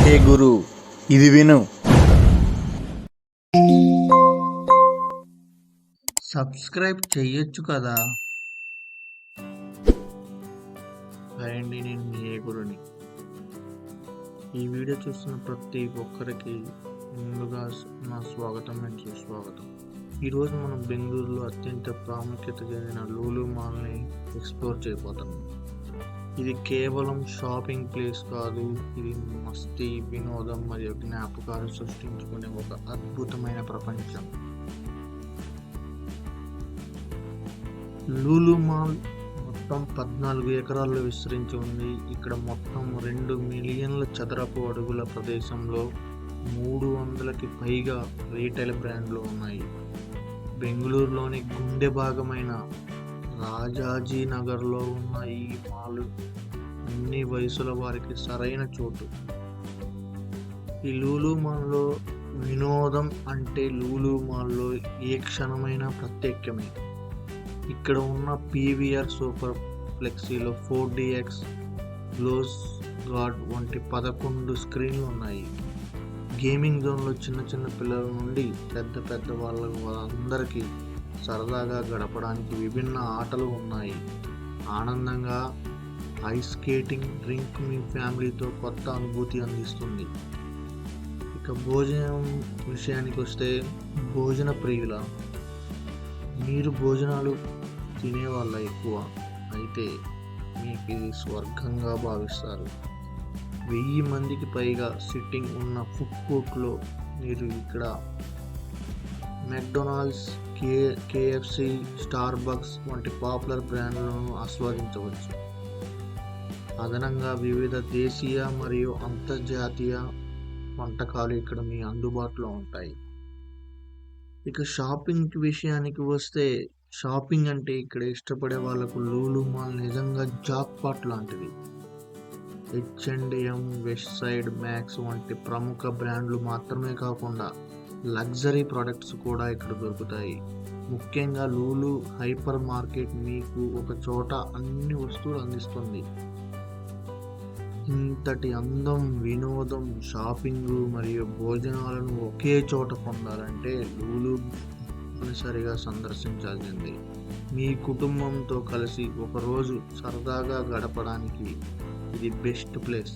హే గురు, ఇది విను. సబ్స్క్రైబ్ చెయ్యొచ్చు కదా. హాయ్ అండి, నేను మీ ఏ గురుని. ఈ వీడియో చూస్తున్న ప్రతి ఒక్కరికి ముందుగా నా స్వాగతం అండ్ సుస్వాగతం. ఈరోజు మనం బెంగళూరులో అత్యంత ప్రాముఖ్యత చెందిన లూలు మాల్ని ఎక్స్ప్లోర్ చేయబోతున్నాం. ఇది కేవలం షాపింగ్ ప్లేస్ కాదు, ఇది మస్తీ, వినోదం మరియు జ్ఞాపకాలు సృష్టించుకునే ఒక అద్భుతమైన ప్రపంచం. లూలు మాల్ మొత్తం 14 ఎకరాల్లో విస్తరించి ఉంది. ఇక్కడ మొత్తం 2 మిలియన్ల చదరపు అడుగుల ప్రదేశంలో 300కి పైగా రీటైల్ బ్రాండ్లు ఉన్నాయి. బెంగళూరులోని గుండె భాగమైన రాజాజీ నగర్లో ఉన్న ఈ మాల్ అన్ని వయసుల వారికి సరైన చోటు. ఈ లూలు మాల్లో వినోదం అంటే లూలు మాల్లో ఏ క్షణమైనా ప్రత్యేకమే. ఇక్కడ ఉన్న పీవీఆర్ సూపర్ ఫ్లెక్సీలో 4DX గ్లోస్ గార్డ్ వంటి 11 స్క్రీన్లు ఉన్నాయి. గేమింగ్ జోన్లో చిన్న పిల్లల నుండి పెద్ద వాళ్ళందరికీ సరదాగా గడపడానికి విభిన్న ఆటలు ఉన్నాయి. ఆనందంగా ఐస్ స్కేటింగ్ డ్రింక్ మీ ఫ్యామిలీతో కొత్త అనుభూతి అందిస్తుంది. ఇక భోజనం విషయానికి వస్తే, భోజన ప్రియుల మీరు భోజనాలు తినేవాళ్ళ ఎక్కువ అయితే మీకు ఇది స్వర్గంగా భావిస్తారు. 1000 మందికి పైగా సిట్టింగ్ ఉన్న ఫుడ్ కోర్ట్లో మీరు ఇక్కడ మెక్డొనాల్డ్స్, కేఎఫ్సి, స్టార్బక్స్ వంటి పాపులర్ బ్రాండ్లను ఆస్వాదించవచ్చు. అదనంగా వివిధ దేశీయ మరియు అంతర్జాతీయ వంటకాలు ఇక్కడ మీ అందుబాటులో ఉంటాయి. ఇక షాపింగ్ విషయానికి వస్తే, షాపింగ్ అంటే ఇక్కడ ఇష్టపడే వాళ్ళకు లూలు మాల్ నిజంగా జాక్పాట్ లాంటిది. H&M, వెస్ట్ సైడ్, మ్యాక్స్ వంటి ప్రముఖ బ్రాండ్లు మాత్రమే కాకుండా లగ్జరీ ప్రొడక్ట్స్ కూడా ఇక్కడ దొరుకుతాయి. ముఖ్యంగా లూలు హైపర్ మార్కెట్ మీకు ఒక చోట అన్ని వస్తువులు అందిస్తుంది. ఇంతటి అందం, వినోదం, షాపింగ్ మరియు భోజనాలను ఒకే చోట పొందాలంటే లూలు తప్పనిసరిగా సందర్శించాల్సింది. మీ కుటుంబంతో కలిసి ఒకరోజు సరదాగా గడపడానికి ఇది బెస్ట్ ప్లేస్.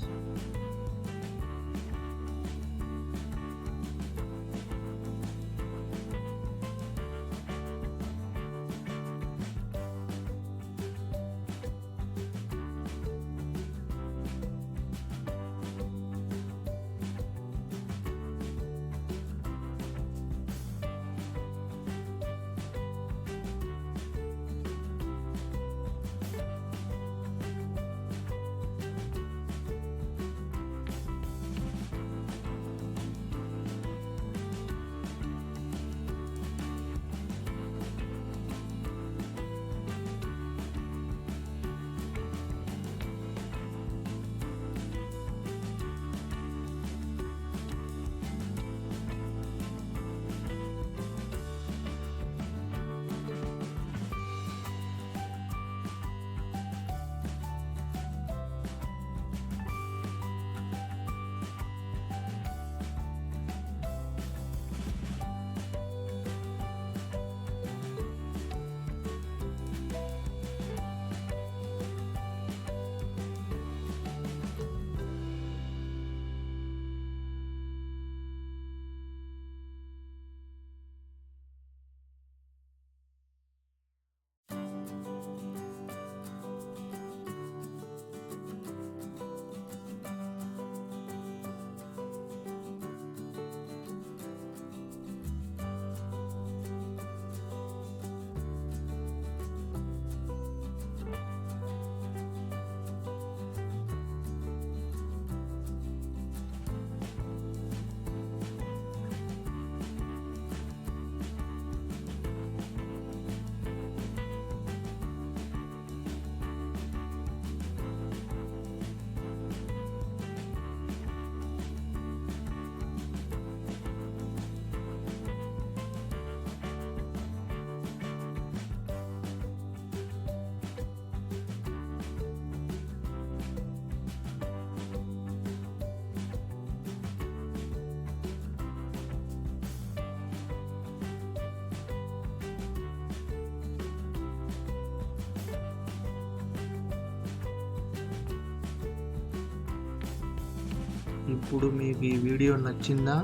ఇప్పుడు మీకు ఈ వీడియో నచ్చిందా?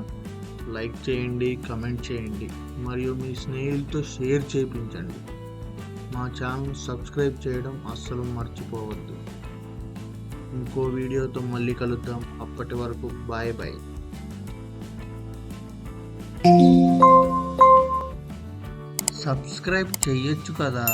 లైక్ చేయండి, కమెంట్ చేయండి మరియు మీ స్నేహితులతో షేర్ చేయించండి. మా ఛానల్ సబ్స్క్రైబ్ చేయడం అస్సలు మర్చిపోవద్దు. ఇంకో వీడియోతో మళ్ళీ కలుద్దాం. అప్పటి వరకు బాయ్ బాయ్. సబ్స్క్రైబ్ చెయ్యొచ్చు కదా.